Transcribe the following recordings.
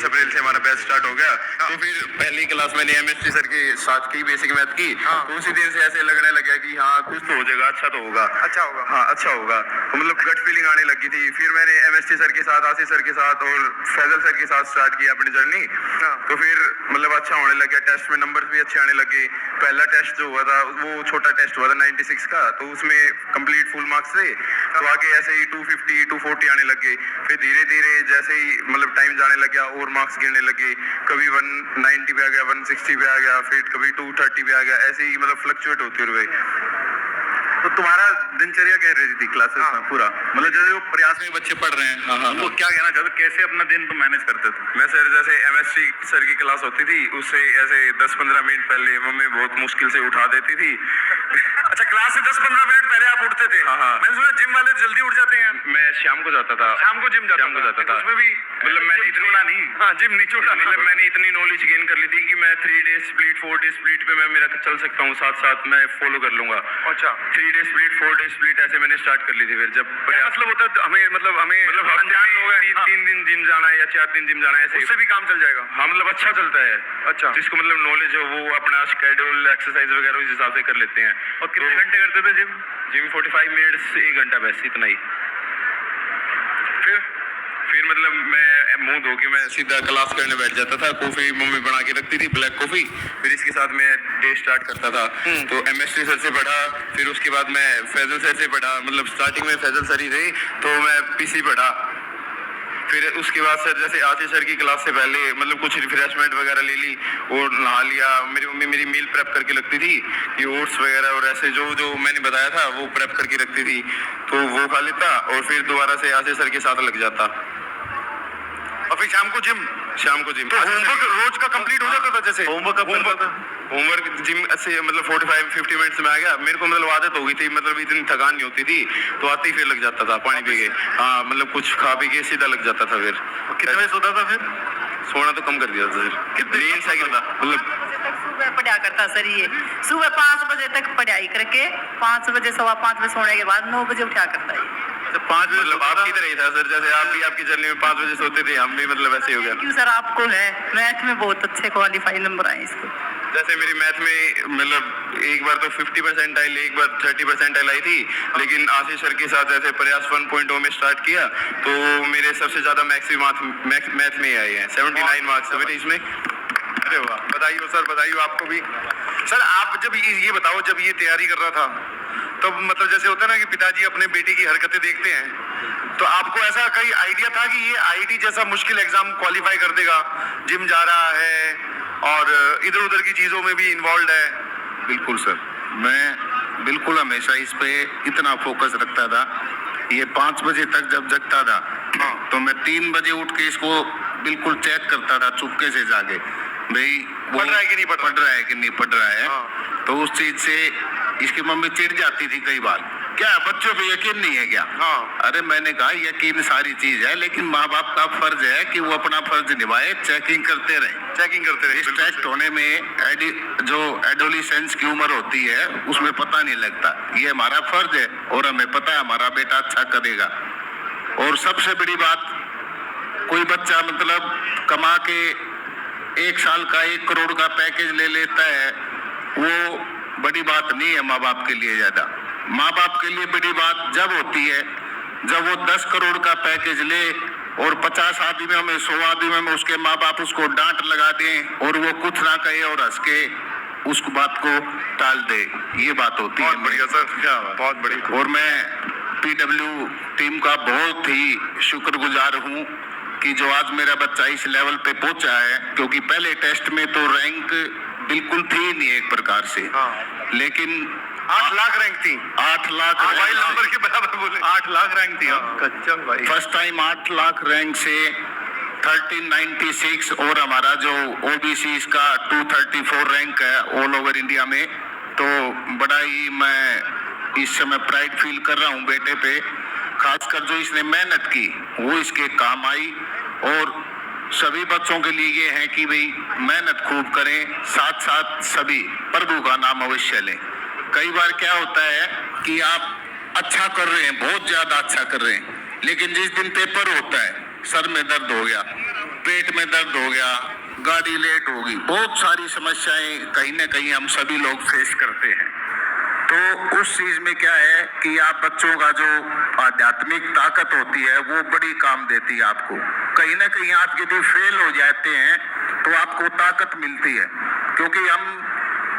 23 अप्रैल से हमारा batch start हो गया। तो फिर पहली क्लास मैंने एमएसटी सर के साथ की, बेसिक मैथ की। तो उसी दिन से ऐसे लगने लग गया कि हाँ कुछ तो हो जाएगा, अच्छा तो होगा, अच्छा होगा। हाँ अच्छा होगा। तो मतलब गट फीलिंग आने लगी थी। फिर मैंने एमएसटी सर के साथ, आशीष सर के साथ और फैजल सर के साथ स्टार्ट किया अपनी जर्नी। तो फिर मतलब अच्छा होने लग गया, टेस्ट में नंबर भी अच्छे आने लगे। पहला टेस्ट जो हुआ था वो छोटा टेस्ट हुआ था 96 का, तो उसमें कंप्लीट फुल मार्क्स थे। तो आगे ऐसे ही 250 240 आने लगे। फिर धीरे धीरे जैसे ही मतलब टाइम जाने लग गया और मार्क्स गिरने लगे, कभी 190 पे आ गया, 160 पे आ गया, फिर कभी 230 पे आ गया, ऐसे ही मतलब फ्लक्चुएट होते हुए। तो तुम्हारा दिनचर्या क्या रहती थी क्लासेस में पूरा, मतलब जैसे वो प्रयास में बच्चे पढ़ रहे हैं, उनको क्या कहना चाहते, कैसे अपना दिन तुम मैनेज करते थे? मैं सर जैसे एमएसटी सर की क्लास होती थी, उससे ऐसे 10-15 मिनट पहले मम्मी बहुत मुश्किल से उठा देती थी। अच्छा, क्लास से 10-15 मिनट पहले आप उठते थे? हाँ। मैंने सुना जिम वाले जल्दी उठ जाते हैं। मैं शाम को जाता था। शाम को जिम जाता था। उसमें भी मतलब मैंने जिम छोड़ा नहीं। हाँ, जिम नहीं छोड़ा। मतलब मैंने इतनी नॉलेज गेन कर ली थी कि मैं 3 डे स्प्लिट 4 डे स्प्लिट पे मैं मेरा चल सकता हूँ, साथ साथ मैं फॉलो कर लूंगा। अच्छा, 3 डे स्प्लिट 4 डे स्प्लिट ऐसे मैंने स्टार्ट कर ली थी। फिर जब मतलब होता है हमें अनजान लोग हैं, 3 दिन जिम जाना है या 4 दिन जिम जाना है, ऐसे उससे भी काम चल जाएगा। हाँ मतलब अच्छा चलता है। अच्छा, जिसको मतलब नॉलेज हो वो अपना शेड्यूल एक्सरसाइज वगैरह उस हिसाब से कर लेते हैं। और कितने घंटे करते थे जिम? जिम 45 मिनट्स 1 घंटा, बस इतना ही। फिर मतलब मैं मुंह धो के मैं सीधा क्लास करने बैठ जाता था। कॉफी मम्मी बना के रखती थी, ब्लैक कॉफी। फिर इसके साथ मैं डे स्टार्ट करता था। तो एमएसटी सर से पढ़ा, फिर उसके बाद मैं फैजल सर से पढ़ा। मतलब स्टार्टिंग में फैजल सर ही थे, तो मैं पीसी पढ़ा। फिर उसके बाद सर जैसे आशीष सर की क्लास से पहले मतलब कुछ रिफ्रेशमेंट वगैरह ले ली और नहा लिया। मेरी मम्मी मेरी मील प्रेप करके रखती थी कि ओट्स वगैरह और ऐसे जो जो मैंने बताया था वो प्रेप करके रखती थी, तो वो खा लेता और फिर दोबारा से आशीष सर के साथ लग जाता। और फिर शाम को जिम। तो होमवर्क रोज का कंप्लीट हो जाता था? जैसे होमवर्क जिम से मतलब 45-50 मिनट्स में आ गया। मेरे को मतलब आदत हो गई थी, मतलब इतनी थकान नहीं होती थी, तो आते ही फिर लग जाता था पानी पी के। हाँ मतलब कुछ खा पी के सीधा लग जाता था। फिर कितने बजे सोता था? फिर सोना तो कम कर दिया था सर। कितने मतलब सुबह पढ़ा करता सर, ये सुबह 5 बजे तक पढ़ाई करके 5 बजे 5:15 बजे सोने के बाद 9 बजे उठा करता है। 5 बजे मतलब आपकी तरह ही था सर, जैसे आप भी आपकी जर्नी में 5 बजे सोते थे, हम भी मतलब ऐसे हो गया। क्यों सर, आपको है मैथ में बहुत अच्छे क्वालिफाई नंबर आए इसको। जैसे मेरी मैथ में मतलब एक बार तो 50% आई, एक बार 30% आई थी। लेकिन आशीष सर के साथ जैसे प्रयास 1.0 में स्टार्ट किया तो मेरे सबसे ज्यादा मैथ में आए हैं। 79 मार्क्स मेरे इसमें। अरे वाह, बधाई सर, बधाई आपको भी। सर आप जब ये बताओ, जब ये तैयारी कर रहा था तो मतलब जैसे होता है ना कि पिताजी अपने बेटे की हरकतें देखते हैं, तो आपको ऐसा कहीं आइडिया था कि ये आईआईटी जैसा मुश्किल एग्जाम क्वालिफाई कर देगा? जिम जा रहा है और इधर उधर की चीजों में भी इन्वॉल्व है। बिल्कुल सर, मैं बिल्कुल हमेशा इस पे इतना फोकस रखता था। ये 5 बजे तक जब जगता था तो मैं 3 बजे उठ के इसको बिल्कुल चेक करता था चुपके से जाके, भाई वो पढ़ रहा है कि नहीं पढ़ रहा है। तो उस चीज से इसकी मम्मी चिढ़ जाती थी कई बार, क्या बच्चों पे यकीन नहीं है क्या? अरे मैंने कहा यकीन सारी चीज है, लेकिन माँ बाप का फर्ज है कि वो अपना फर्ज निभाए, चेकिंग करते रहे। डिस्ट्रैक्ट होने में जो एडोलेसेंस की उम्र होती है उसमें पता नहीं लगता। ये हमारा फर्ज है और हमें पता है हमारा बेटा अच्छा करेगा। और सबसे बड़ी बात, कोई बच्चा मतलब कमा के 1 साल का 1 करोड़ का पैकेज ले लेता है, वो बड़ी बात नहीं है माँ बाप के लिए। ज्यादा माँ बाप के लिए बड़ी बात जब होती है जब वो 10 करोड़ का पैकेज ले और 50 आदमियों में 100 आदमियों में उसके माँ बाप उसको डांट लगा दें और वो कुछ ना कहे और हंस के उस बात को टाल दे। ये बात होती है। बहुत बढ़िया सर, क्या बहुत बढ़िया। और मैं पीडब्ल्यू टीम का बहुत ही शुक्रगुजार हूँ कि जो आज मेरा बच्चा इस लेवल पे पहुंचा है, क्योंकि पहले टेस्ट में तो रैंक बिल्कुल थी नहीं एक प्रकार से। लेकिन 8 लाख रैंक थी। 8 लाख मोबाइल नंबर के बराबर बोले। 8 लाख रैंक थी। कच्चा भाई, फर्स्ट टाइम 8 लाख रैंक से 1396 और हमारा जो ओबीसी का 234 रैंक है ऑल ओवर इंडिया में। तो बड़ा ही मैं इस समय प्राइड फील कर रहा हूँ बेटे पे, खासकर जो इसने मेहनत की वो इसके काम आई। और सभी बच्चों के लिए ये है कि भाई मेहनत खूब करें, साथ साथ सभी प्रभु का नाम अवश्य लें। कई बार क्या होता है कि आप अच्छा कर रहे हैं, बहुत ज्यादा अच्छा कर रहे हैं, लेकिन जिस दिन पेपर होता है सर में दर्द हो गया, पेट में दर्द हो गया, गाड़ी लेट होगी, बहुत सारी समस्याएं कहीं ना कहीं हम सभी लोग फेस करते हैं। तो उस चीज में क्या है कि आप बच्चों का जो आध्यात्मिक ताकत होती है वो बड़ी काम देती है आपको। कहीं ना कहीं आप यदि फेल हो जाते हैं तो आपको ताकत मिलती है, क्योंकि हम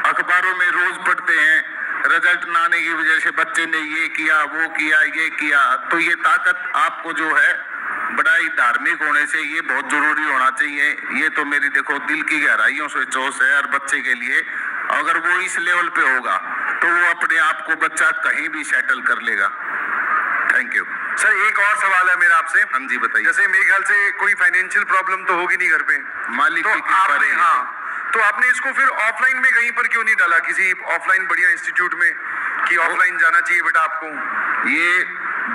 अखबारों में रोज पढ़ते हैं रिजल्ट ना आने की वजह से बच्चे ने ये किया, वो किया, ये किया। तो ये ताकत आपको जो है बड़ा ही धार्मिक होने से ये बहुत जरूरी होना चाहिए। ये तो मेरी देखो दिल की गहराइयों से चोस है। और बच्चे के लिए अगर वो इस लेवल पे होगा तो वो अपने आप को बच्चा कहीं भी सेटल कर लेगा। Thank you sir. एक और सवाल है मेरा आपसे। हाँ जी बताइए। जैसे मेरे ख्याल से कोई फाइनेंशियल प्रॉब्लम तो होगी नहीं घर पे, मालिक तो की कृपा आपने रही। तो आपने इसको फिर ऑफलाइन में कहीं पर क्यों नहीं डाला, किसी ऑफलाइन बढ़िया इंस्टीट्यूट में, कि ऑफलाइन जाना चाहिए बेटा आपको? ये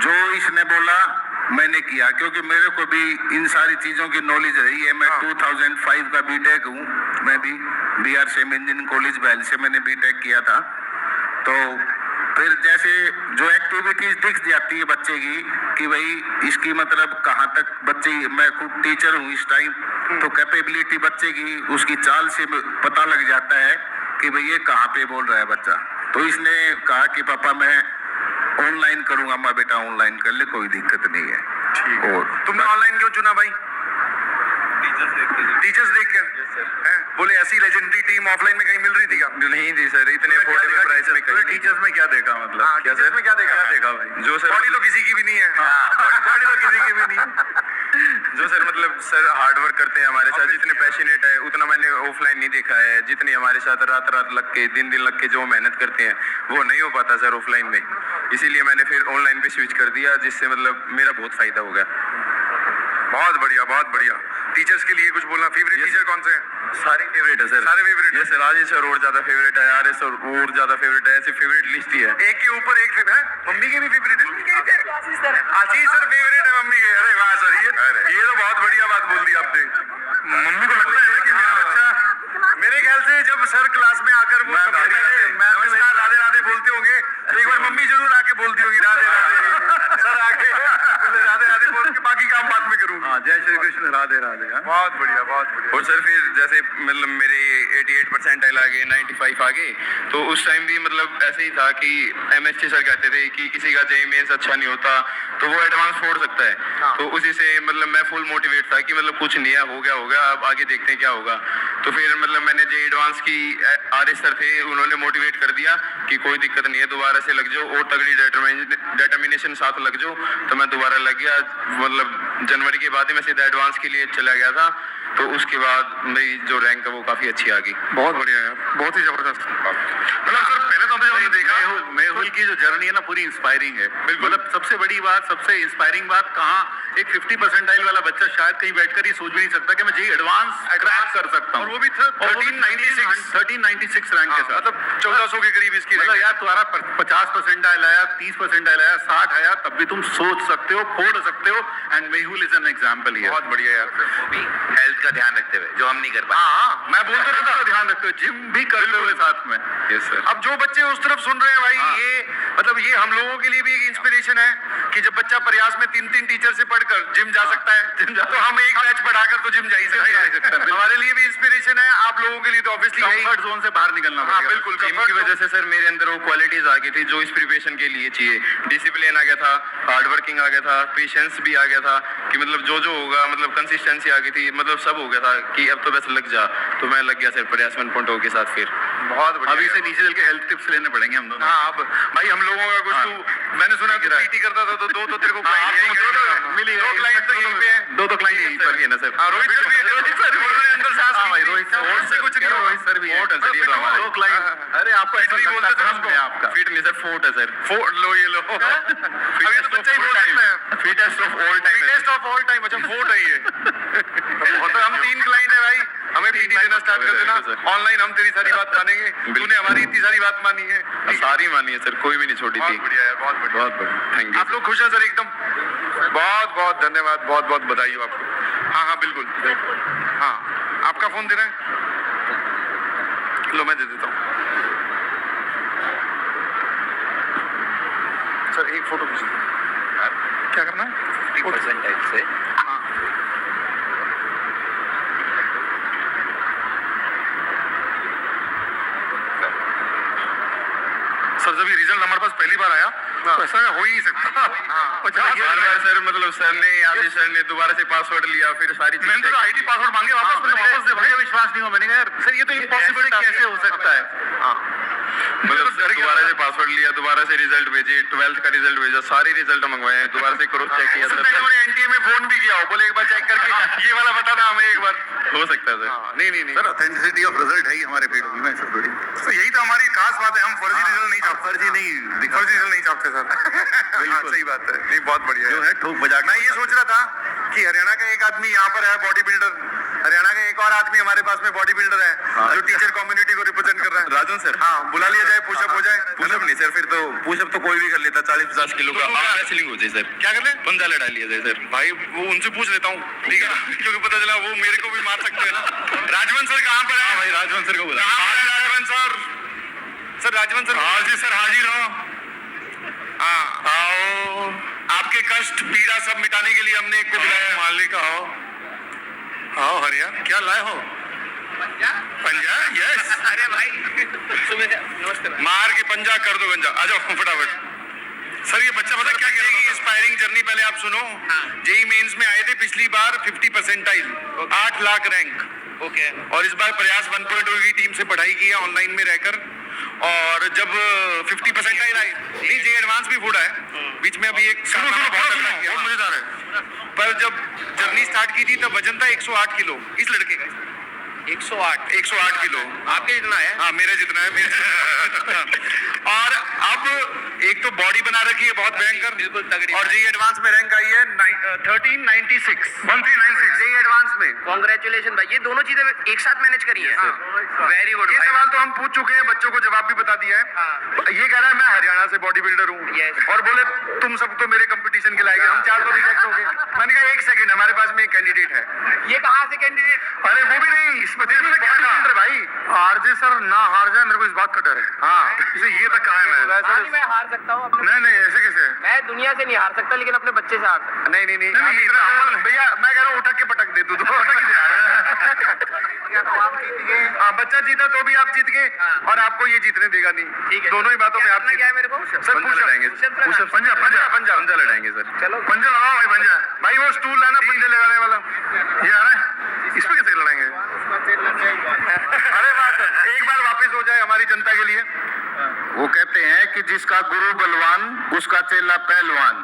जो इसने बोला मैंने किया, क्योंकि मेरे को भी इन सारी चीजों की नॉलेज रही है। मैं 2005 का बीटेक हूँ। मैं भी BR सेम इंजीनियरिंग कॉलेज बैल से मैंने बीटेक किया था। तो फिर जैसे जो एक्टिविटीज दिख जाती है बच्चे की कि भाई इसकी मतलब कहाँ तक बच्चे, मैं खुद टीचर हूँ इस टाइम, तो कैपेबिलिटी बच्चे की उसकी चाल से पता लग जाता है कि भाई ये कहाँ पे बोल रहा है बच्चा। तो इसने कहा कि पापा मैं ऑनलाइन करूंगा। मैं बेटा ऑनलाइन कर ले, कोई दिक्कत नहीं है। ठीक है। और तुमने ऑनलाइन क्यों चुना भाई? टीचर्स देख कर हैं? बोले ऐसी लेजेंडरी टीम ऑफलाइन में कहीं मिल रही थी क्या? नहीं थी सर, इतने अफोर्डेबल प्राइस में कहीं। टीचर्स में क्या देखा मतलब? हाँ, क्या टीचर्स में क्या देखा भाई? जो सर बॉडी तो किसी की भी नहीं है। बॉडी तो किसी की भी नहीं है। जो सर मतलब सर हार्ड वर्क करते हैं हमारे साथ, जितने पैशनेट है उतना मैंने ऑफलाइन नहीं देखा है। जितनी हमारे साथ रात रात लग के दिन दिन लग के जो मेहनत करते हैं वो नहीं हो पाता सर ऑफलाइन में। इसीलिए मैंने फिर ऑनलाइन पे स्विच कर दिया, जिससे मतलब मेरा बहुत फायदा हो गया। बहुत बढ़िया, बहुत बढ़िया। टीचर्स के लिए कुछ बोलना? फेवरेट टीचर कौन से हैं? सारे फेवरेट है सर, सारे फेवरेट ये सर राजेश सर और ज्यादा फेवरेट है, RS सर और ज्यादा फेवरेट है। ऐसे फेवरेट लिस्ट ही है, एक के ऊपर एक है। मम्मी के भी फेवरेट है? आशीष सर फेवरेट है मम्मी के? अरे वाह सर, ये तो बहुत बढ़िया बात बोल दी आपने। मम्मी को लगता है कि मेरा बच्चा, मेरे ख्याल से जब सर क्लास में आकर वो नमस्कार राधे राधे बोलते होंगे तो एक बार मम्मी जरूर आके बोलती होगी राधे राधे। सर आके राधे राधे बोल के बाकी काम बाद में करूंगी। हाँ, जय श्री कृष्ण, राधे राधे। बहुत बढ़िया, बहुत बढ़िया। और सर फिर जैसे मतलब मेरे 88 परसेंटाइल आ गए, 95 आ गए, तो उस टाइम भी मतलब ऐसे ही था कि MST सर कहते थे कि किसी का JEE मेंस अच्छा नहीं होता तो वो एडवांस छोड़ सकता है। हाँ। तो उसी से मतलब मैं फुल मोटिवेट था कि मतलब कुछ नहीं है, हो गया अब आगे देखते हैं क्या होगा। तो फिर मतलब मैंने JEE एडवांस की, RS सर थे उन्होंने मोटिवेट कर दिया कि कोई दिक्कत नहीं है, दोबारा से लग जाओ और तगड़ी डिटर्मिनेशन साथ लग जाओ। तो मैं दोबारा लग गया, मतलब जनवरी के बाद ही मैं सीधा एडवांस के लिए चला गया था। तो उसके बाद मेरी जो रैंक है वो काफी अच्छी आ गई। बहुत बढ़िया है, बहुत ही जबरदस्त। मतलब सर पहले तो हमने देखा मेहुल की जो जर्नी है ना पूरी इंस्पायरिंग है। मतलब सबसे बड़ी बात, सबसे इंस्पायरिंग बात कहाँ, एक 50 परसेंटाइल वाला बच्चा शायद कहीं बैठकर ही सोच भी नहीं सकता कि मैं JEE एडवांस क्रैक कर सकता हूँ। और वो भी 1396 रैंक के साथ, मतलब 1400 के करीब इसकी मतलब यार तुम्हारा 50 परसेंटाइल आया, 30 परसेंटाइल आया, 60 आया, तब भी तुम सोच सकते हो, फोड़ सकते हो। And Mehul is an example here. बहुत बढ़िया यार। हेल्थ का ध्यान रखते हुए, जो हम नहीं कर पाए। हाँ, मैं बोलता रहता का ध्यान रखते हो, जिम भी करते हुए साथ में। Yes sir. अब जो बच्चे उस तरफ सुन रहे हैं भाई, हाँ। ये मतलब ये हम लोगों के लिए भी एक इंस्पिरेशन है कि जब बच्चा प्रयास में 3 टीचर से पढ़कर जिम जा सकता है, तो हम एक बैच पढ़ाकर तो जिम जा ही सकते हैं। हमारे लिए भी इंस्पिरेशन है, आप लोगों के लिए तो ऑब्वियसली कंफर्ट जोन से बाहर निकलना हाँ पड़ेगा। बिल्कुल। जिम की वजह से सर मेरे अंदर वो क्वालिटीज आ गई थी जो इस प्रिपरेशन के लिए चाहिए। डिसिप्लिन आ गया था, हार्ड वर्किंग आ गया था, पेशेंस भी आ गया था कि मतलब जो होगा, मतलब कंसिस्टेंसी आ गई थी, मतलब सब हो गया था कि अब तो बस लग जा। तो मैं लग गया सर प्रयास 1.0 के साथ। फिर बहुत बढ़िया। अभी से नीचे चल के हेल्थ टिप्स लेने पड़ेंगे हम दोनों। हाँ, अब भाई हम लोगों का कुछ हाँ। तू, मैंने सुना तू PT करता था तो दो तेरे को हाँ, क्लाइंट मिली है, 2 क्लाइंट तो यहीं पे हैं। दो क्लाइंट यहीं पर भी है ना सर। हाँ, रोहित सर भी है। रोहित सर भी है। उन्होंने अंदर सांस हाँ भाई, ली थी। रोहित सर, उससे कुछ नहीं हुआ। रोहित सर भी है। फोर्ट है सर, ये तो हमारा। दो क्लाइंट। अरे आपको ऐसा नहीं बोलते लगता थे है उसको। है आपका। फिट नहीं सर, फोर्ट है सर। लो ये लो। अब ये तो बच्चा ही बोल सकता है। Fittest of all time. Fittest of all time. अच्छा, फोर्ट है ये। तो हम 3 क्लाइंट है भाई, हमें PT देना स्टार्ट कर देना। ऑनलाइन हम तेरी सारी बात मानेंगे, तूने हमारी इतनी सारी बात मानी है। सारी मानी है सर, कोई भी नहीं छोटी बहुत थी। बढ़िया यार, बहुत बढ़िया। बहुत बढ़िया, थैंक यू। आप लोग खुश हैं सर एकदम? बहुत बहुत धन्यवाद, बहुत बहुत बधाई हो आपको। हाँ हाँ बिल्कुल। हाँ, आपका फोन दे रहे हैं? लो मैं दे देता हूँ सर, एक फोटो खींच। क्या करना है? 50 परसेंटाइल से हाँ रिजल्ट हमारे पास पहली बार आया, तो ऐसा हो ही नहीं सकता। और चला गया। बार सर मतलब सर ने आशीष सर ने दोबारा से पासवर्ड लिया, फिर सारी चीज़ मैंने तो आईडी पासवर्ड मांगे वापस, मैंने वापस दे। मुझे विश्वास नहीं हुआ, मैंने कहा यार सर ये तो इम्पॉसिबल कैसे हो सकता है। मतलब सर दोबारा से पासवर्ड लिया, दोबारा से रिजल्ट भेजे, 12th का रिजल्ट भेजा, सारे रिजल्ट मंगवाए हैं, दोबारा से क्रॉस चेक किया उससे सर। पहले उन्होंने एनटीए में फोन भी किया हो, बोले एक बार चेक करके ये वाला बता ना हमें एक बार। हो सकता है सर। नहीं सर ऑथेंटिसिटी ऑफ रिजल्ट है ही हमारे पेट में सर थोड़ी। तो यही तो हमारी खास बात है, हम फर्जी रिजल्ट नहीं छापते। फर्जी नहीं फर्जी रिजल्ट नहीं छापते सर। हाँ, सही बात है। नहीं, बहुत बढ़िया जो है ठोक बजा। मैं ये सोच रहा था कि हरियाणा का एक आदमी यहाँ पर है बॉडी बिल्डर, हरियाणा का एक और आदमी हमारे पास में बॉडी बिल्डर है जो टीचर कम्युनिटी को रिप्रेजेंट कर रहा है। राजन सर, हाँ, बुला लिया जाए, पुशअप हो जाए। पुशअप नहीं सर, फिर तो पुशअप तो कोई भी कर लेता, 40-50 किलो का। तो रेसलिंग हो जाए सर, क्या कर ले पंजा लड़ा लिया जाए सर। भाई, वो उनसे पूछ लेता हूँ, ठीक है, क्योंकि पता चला वो मेरे को भी मार सकते हैं ना। राजवंत सर कहाँ पर है? भाई राजवंत सर को बुला। कहाँ पर है Rajwant sir? Sir Rajwant sir हाजिर, सर हाजिर हो। हाँ, आओ, आपके कष्ट पीड़ा सब मिटाने के लिए हमने एक को बुलाया। मालिक आओ, आओ हरिया, क्या लाए हो? पंजा, यस। अरे भाई नमस्ते। मार के पंजा कर दो गंजा, आ जाओ फटाफट। सर ये बच्चा पता क्या कह रहा है? इंस्पायरिंग जर्नी पहले आप सुनो। जेई मेंस में आए थे पिछली बार 50 परसेंटाइल, 8 लाख रैंक। ओके। और इस बार प्रयास 1.0 की टीम से पढ़ाई की है ऑनलाइन में रहकर, और जब 50 परसेंटाइल आई, नहीं जे एडवांस भी फूटा है बीच में। अभी एक बहुत मजेदार है, पर जब जर्नी स्टार्ट की थी तब वजन था 108 किलो इस लड़के का। 108 किलो आपके जितना है? हाँ, मेरे जितना है, और अब एक तो बॉडी बना रखी है बहुत भयंकर, बिल्कुल तगड़ी। और जेई एडवांस में रैंक आई है 1396 जेई एडवांस में। कॉन्ग्रेचुलेशन भाई, ये दोनों चीजें एक साथ मैनेज करी है। Very good. ये सवाल तो हम पूछ चुके हैं, बच्चों को जवाब भी बता दिया है। ये कह रहा है मैं हरियाणा से बॉडी बिल्डर हूँ, Yes. और बोले तुम सब तो मेरे कंपटीशन के लायक है, हम 4 तो रिजेक्ट हो गए। मैंने कहा एक सेकंड, हमारे पास में एक कैंडिडेट है। ये कहाँ से कैंडिडेट? अरे वो भी नहीं, इसमें क्या है भाई, आरजे सर ना हार जाए, मेरे को इस बात का डर है। हाँ, इसे ये तक कहा है मैं। मैं हार सकता हूँ अपने, नहीं ऐसे कैसे? मैं दुनिया से नहीं हार सकता, लेकिन अपने बच्चे से हार सकता। नहीं इतना अमल भैया, मैं कह रहा हूँ उठक के पटक दे तू तो। उठक ही दे। हाँ, बच्चा जीता तो भी आप जीत गए, और आपको ये जीतने देगा नहीं। ठीक है, दोनों ही बातों में आप क्या है मेरे को? सर पंजा लड़ाएंगे, पंजा लड़ाएंगे सर। चलो पंजा लगाओ भाई, पंजा भाई, वो स्टूल लाना पंजे लगाने वाला, ये आ रहा है, इस पे कैसे लड़ाएंगे? अरे बात एक बार वापस हो जाए हमारी जनता के लिए। वो कहते हैं कि जिसका गुरु बलवान उसका चेला पहलवान।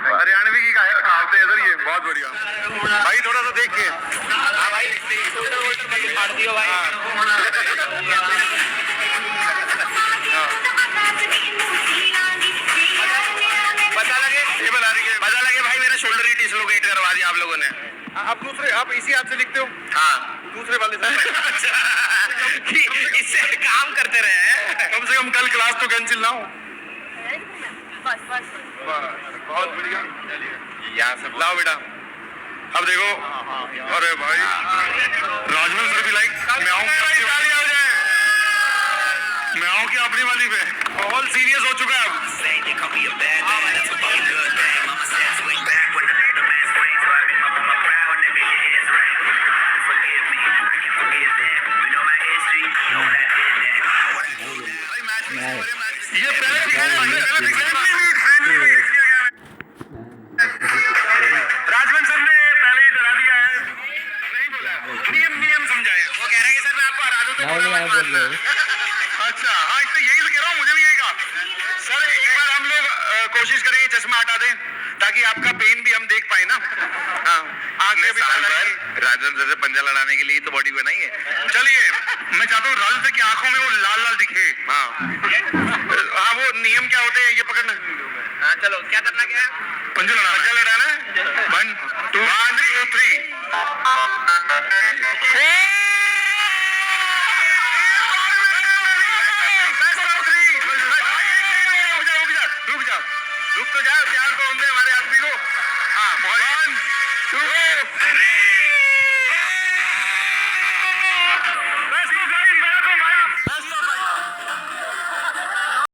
हरियाणवी की कहावतें हैं सर ये, बहुत बढ़िया भाई। थोड़ा सा देख के पता लगे भाई, मेरा शोल्डर ही डिसलोकेट करवा दिया आप लोगों ने। आप दूसरे, आप इसी हाथ से लिखते हो? हाँ, दूसरे वाले से। इससे काम करते रहे। कम से कम कल क्लास तो कैंसिल ना हो। बहुत बढ़िया, यहाँ से लाओ बेटा। अब देखो, अरे भाई राजवंत सर भी लाइक मैं आऊँ की अपनी वाली पे बहुत सीरियस हो चुका है अब। ये पहले राजवंत सर ने पहले ही डरा दिया है, नहीं बोला, नियम समझाए। वो कह रहे हैं कि सर मैं आपको हरा दूं तो अच्छा, हाँ इससे यही तो कह रहा हूँ, मुझे भी यही कहा। सर एक बार हम लोग कोशिश करेंगे चश्मा हटा दें, ताकि आपका पेन भी हम देख पाए ना। हाँ, आगे भी राजन सर से पंजा लड़ाने के लिए तो बॉडी बनाई है। चलिए, मैं चाहता हूँ राजन सर की आंखों में वो लाल लाल दिखे। हाँ, हाँ, वो नियम क्या होते हैं ये पकड़ना। हाँ चलो, क्या करना क्या है? पंजा लड़ाना है। 1 2 3 रुक तो जाओ, प्यार तो होंगे हमारे आदमी को। हाँ, 1 2 3